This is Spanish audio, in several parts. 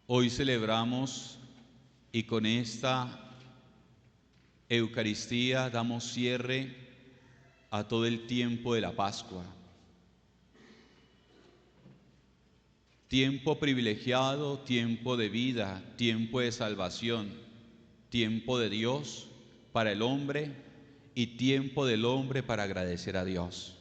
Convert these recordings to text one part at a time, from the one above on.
Hoy celebramos y con esta Eucaristía damos cierre a todo el tiempo de la Pascua. Tiempo privilegiado, tiempo de vida, tiempo de salvación, tiempo de Dios para el hombre y tiempo del hombre para agradecer a Dios.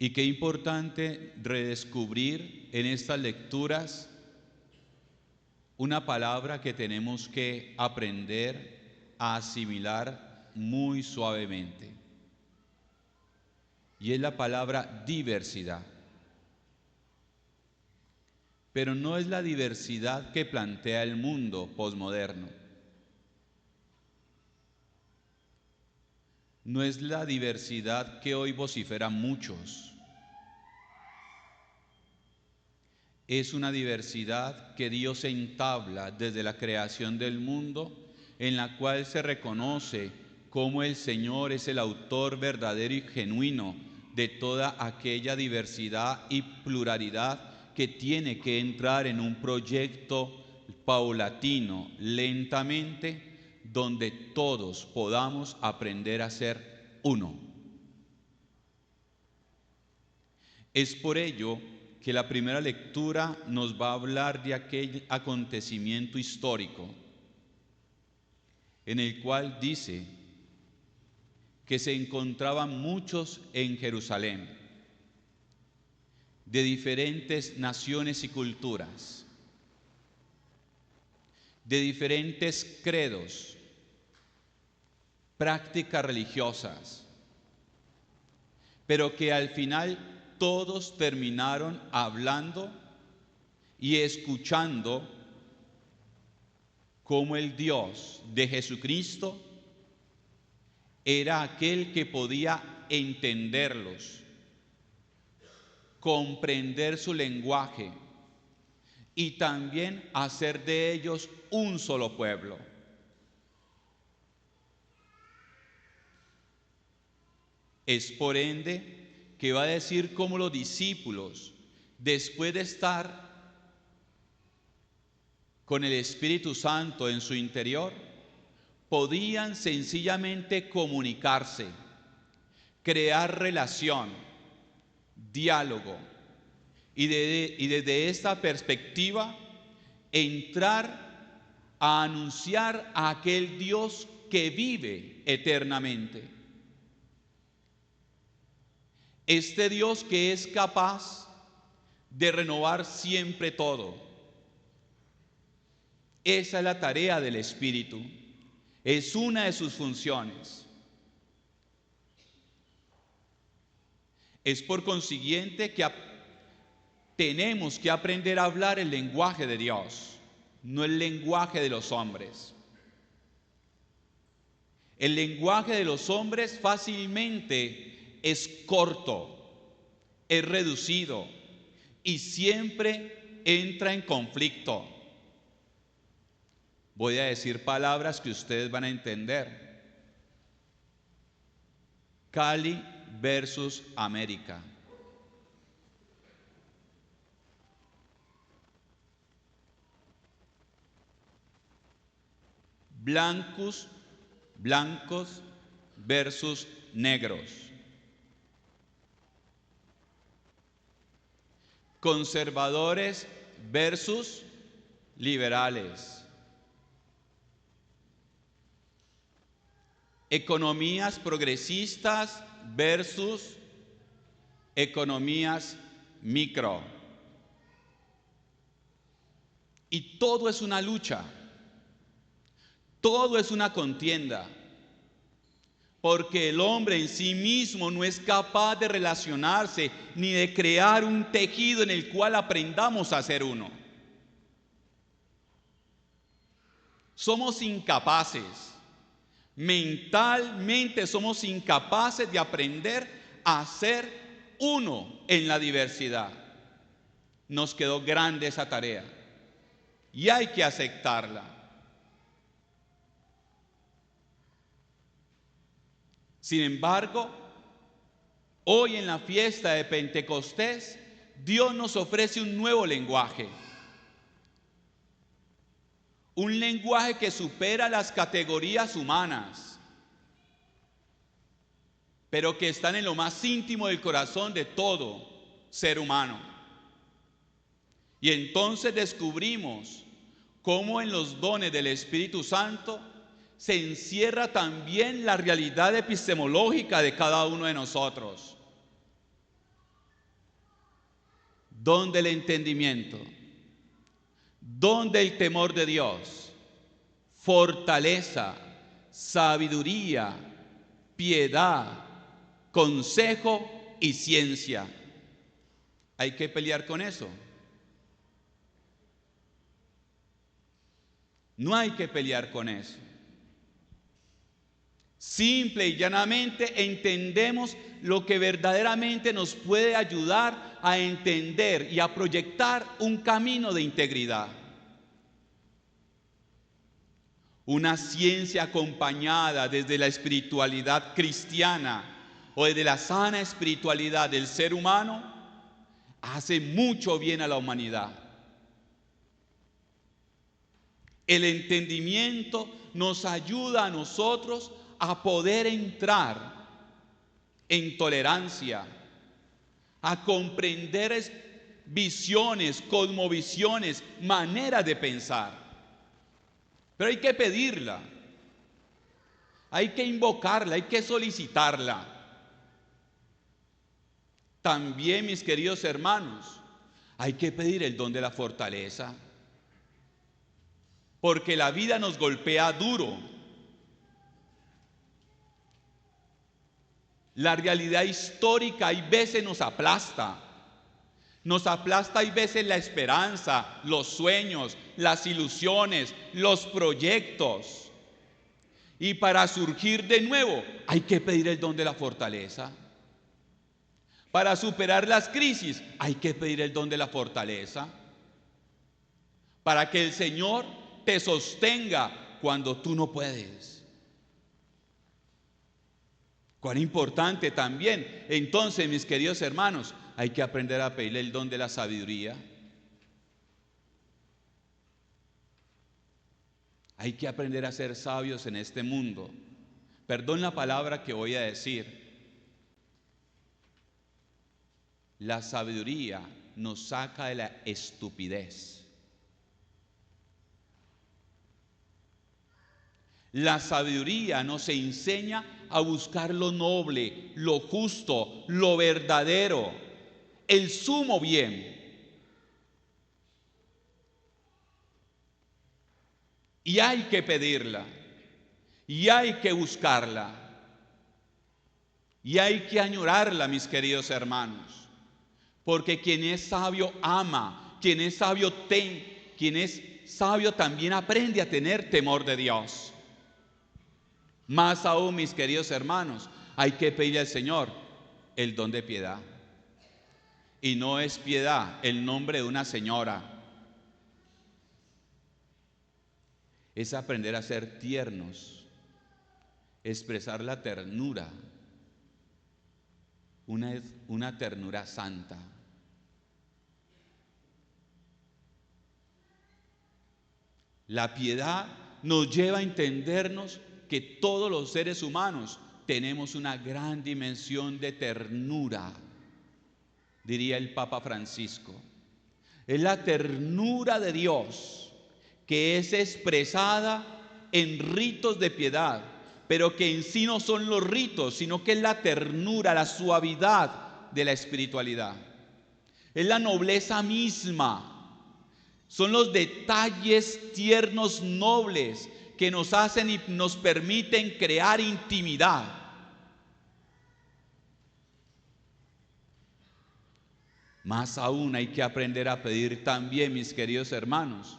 Y qué importante redescubrir en estas lecturas una palabra que tenemos que aprender a asimilar muy suavemente. Y es la palabra diversidad. Pero no es la diversidad que plantea el mundo posmoderno. No es la diversidad que hoy vociferan muchos. Es una diversidad que Dios entabla desde la creación del mundo, en la cual se reconoce cómo el Señor es el autor verdadero y genuino de toda aquella diversidad y pluralidad que tiene que entrar en un proyecto paulatino, lentamente, donde todos podamos aprender a ser uno. Es por ello que la primera lectura nos va a hablar de aquel acontecimiento histórico en el cual dice que se encontraban muchos en Jerusalén, de diferentes naciones y culturas, de diferentes credos, prácticas religiosas, pero que al final todos terminaron hablando y escuchando cómo el Dios de Jesucristo era aquel que podía entenderlos, comprender su lenguaje y también hacer de ellos un solo pueblo. Es por ende que va a decir cómo los discípulos, después de estar con el Espíritu Santo en su interior, podían sencillamente comunicarse, crear relación, diálogo, y desde esta perspectiva entrar a anunciar a aquel Dios que vive eternamente. Este Dios que es capaz de renovar siempre todo. Esa es la tarea del Espíritu. Es una de sus funciones. Es por consiguiente que tenemos que aprender a hablar el lenguaje de Dios, no el lenguaje de los hombres. El lenguaje de los hombres fácilmente es corto, es reducido y siempre entra en conflicto. Voy a decir palabras que ustedes van a entender. Cali versus América. Blancos versus negros. Conservadores versus liberales. Economías progresistas versus economías micro. Y todo es una lucha, todo es una contienda, porque el hombre en sí mismo no es capaz de relacionarse ni de crear un tejido en el cual aprendamos a ser uno. Somos incapaces, mentalmente somos incapaces de aprender a ser uno en la diversidad. Nos quedó grande esa tarea y hay que aceptarla. Sin embargo, hoy en la fiesta de Pentecostés Dios nos ofrece un nuevo lenguaje. Un lenguaje que supera las categorías humanas, pero que están en lo más íntimo del corazón de todo ser humano. Y entonces descubrimos cómo en los dones del Espíritu Santo se encierra también la realidad epistemológica de cada uno de nosotros. Don del entendimiento, don del temor de Dios, fortaleza, sabiduría, piedad, consejo y ciencia. Hay que pelear con eso. No hay que pelear con eso. Simple y llanamente entendemos lo que verdaderamente nos puede ayudar a entender y a proyectar un camino de integridad. Una ciencia acompañada desde la espiritualidad cristiana o desde la sana espiritualidad del ser humano hace mucho bien a la humanidad. El entendimiento nos ayuda a nosotros a poder entrar en tolerancia, a comprender visiones, cosmovisiones, maneras de pensar. Pero hay que pedirla, hay que invocarla, hay que solicitarla. También, mis queridos hermanos, hay que pedir el don de la fortaleza, porque la vida nos golpea duro. La realidad histórica hay veces nos aplasta hay veces la esperanza, los sueños, las ilusiones, los proyectos. Y para surgir de nuevo hay que pedir el don de la fortaleza. Para superar las crisis hay que pedir el don de la fortaleza. Para que el Señor te sostenga cuando tú no puedes. Cuán importante también. Entonces, mis queridos hermanos, hay que aprender a pedirle el don de la sabiduría. Hay que aprender a ser sabios en este mundo. Perdón la palabra que voy a decir. La sabiduría nos saca de la estupidez. La sabiduría nos enseña a buscar lo noble, lo justo, lo verdadero, el sumo bien. Y hay que pedirla, y hay que buscarla, y hay que añorarla, mis queridos hermanos, porque quien es sabio ama, quien es sabio también aprende a tener temor de Dios. Más aún, mis queridos hermanos, hay que pedirle al Señor el don de piedad. Y no es piedad el nombre de una señora. Es aprender a ser tiernos, expresar la ternura, una ternura santa. La piedad nos lleva a entendernos que todos los seres humanos tenemos una gran dimensión de ternura, diría el Papa Francisco. Es la ternura de Dios que es expresada en ritos de piedad, pero que en sí no son los ritos, sino que es la ternura, la suavidad de la espiritualidad. Es la nobleza misma. Son los detalles tiernos, nobles, que nos hacen y nos permiten crear intimidad. Más aún hay que aprender a pedir también, mis queridos hermanos,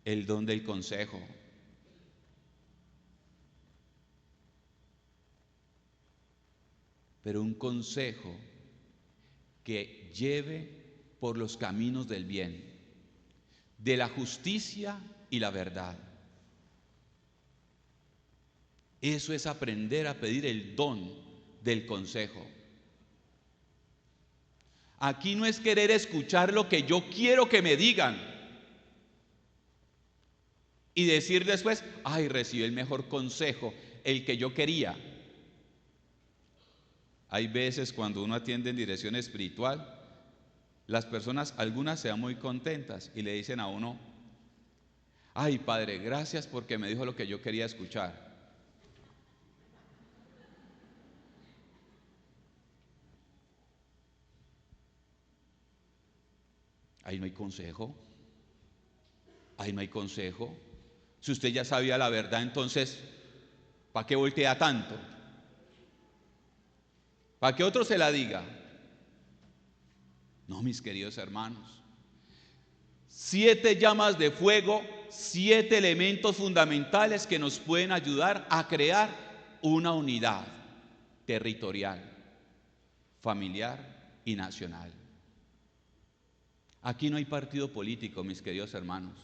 el don del consejo. Pero un consejo que lleve por los caminos del bien, de la justicia y la verdad. Eso es aprender a pedir el don del consejo. Aquí no es querer escuchar lo que yo quiero que me digan y decir después, ay, recibí el mejor consejo, el que yo quería. Hay veces cuando uno atiende en dirección espiritual, las personas, algunas se van muy contentas y le dicen a uno, ay, Padre, gracias porque me dijo lo que yo quería escuchar. Ahí no hay consejo. Ahí no hay consejo. Si usted ya sabía la verdad, entonces, ¿para qué voltea tanto? ¿Para que otro se la diga? No, mis queridos hermanos. 7 llamas de fuego, 7 elementos fundamentales que nos pueden ayudar a crear una unidad territorial, familiar y nacional. Aquí no hay partido político, mis queridos hermanos.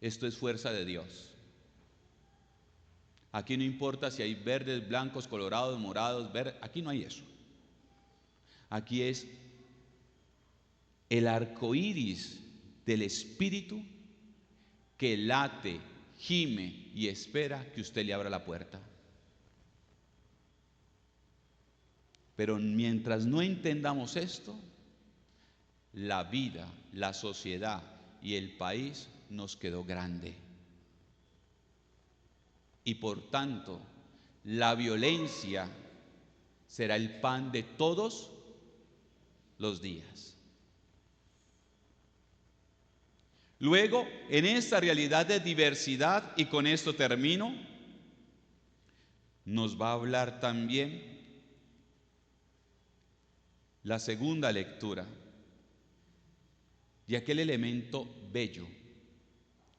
Esto es fuerza de Dios. Aquí no importa si hay verdes, blancos, colorados, morados, verdes. Aquí no hay eso. Aquí es el arco iris del Espíritu que late, gime y espera que usted le abra la puerta. Pero mientras no entendamos esto, la vida, la sociedad y el país nos quedó grande. Y por tanto, la violencia será el pan de todos los días. Luego, en esta realidad de diversidad, y con esto termino, nos va a hablar también la segunda lectura de aquel elemento bello,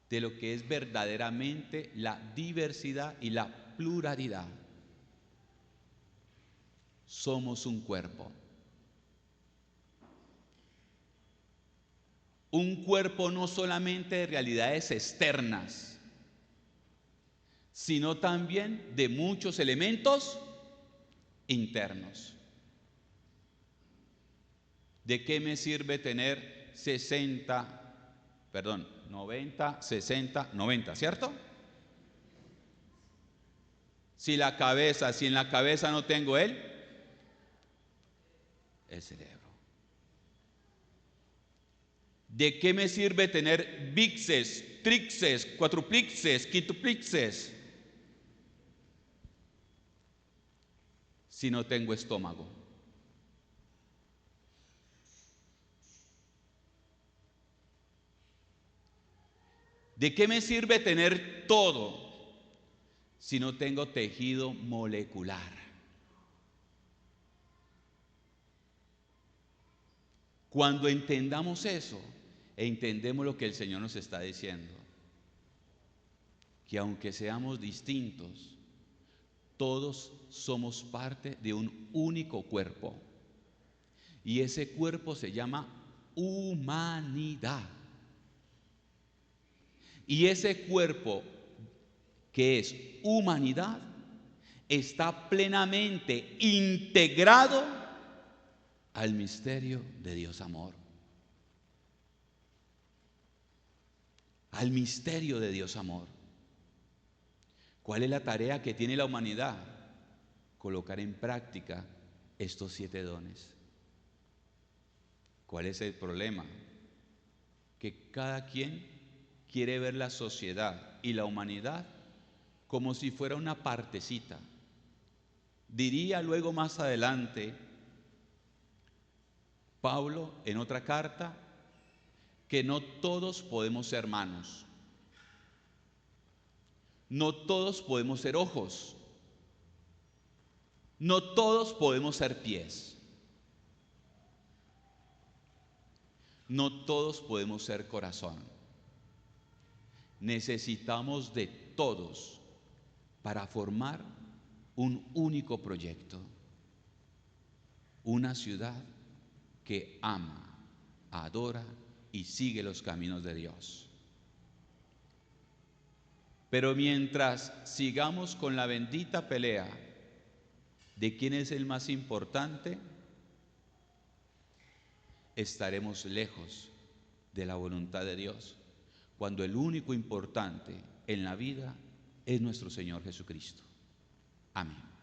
de lo que es verdaderamente la diversidad y la pluralidad. Somos un cuerpo. Un cuerpo no solamente de realidades externas, sino también de muchos elementos internos. ¿De qué me sirve tener 90, 60, 90, ¿cierto? Si en la cabeza no tengo el cerebro. ¿De qué me sirve tener bíceps, tríceps, cuatrúceps, quintuplixes si no tengo estómago? ¿De qué me sirve tener todo si no tengo tejido molecular? Cuando entendamos eso, entendemos lo que el Señor nos está diciendo, que aunque seamos distintos, todos somos parte de un único cuerpo, y ese cuerpo se llama humanidad. Y ese cuerpo que es humanidad está plenamente integrado al misterio de Dios amor. Al misterio de Dios amor. ¿Cuál es la tarea que tiene la humanidad? Colocar en práctica estos 7 dones. ¿Cuál es el problema? Que cada quien quiere ver la sociedad y la humanidad como si fuera una partecita. Diría luego más adelante Pablo en otra carta que no todos podemos ser manos, no todos podemos ser ojos, no todos podemos ser pies, no todos podemos ser corazón. Necesitamos de todos para formar un único proyecto, una ciudad que ama, adora y sigue los caminos de Dios. Pero mientras sigamos con la bendita pelea de quién es el más importante, estaremos lejos de la voluntad de Dios, cuando el único importante en la vida es nuestro Señor Jesucristo. Amén.